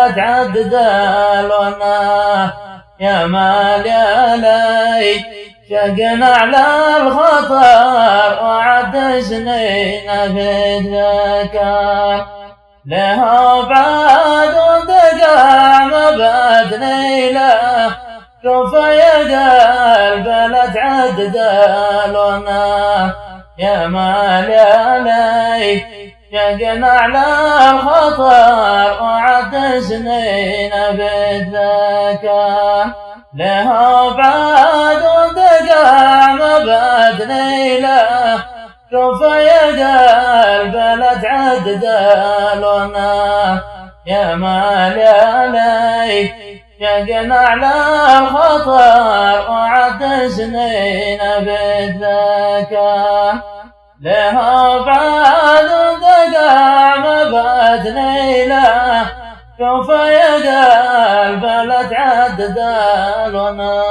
لا تعدد لنا يا مال يا لي شقنا على الخطر وعد سنين في الذكر له بعد دقع مبادني له شوف يا قلب لا تعدد لنا يا مال يا لي شقنا على الخطر وعد سنين بالذكر له بعد دقع مبادني له شوف يا قلب لا تعدد لنا يا مال يا لي شقنا على الخطر وعد سنين بالذكر له بعد دقع مبادني له شوف يا قلب لا تعدد لنا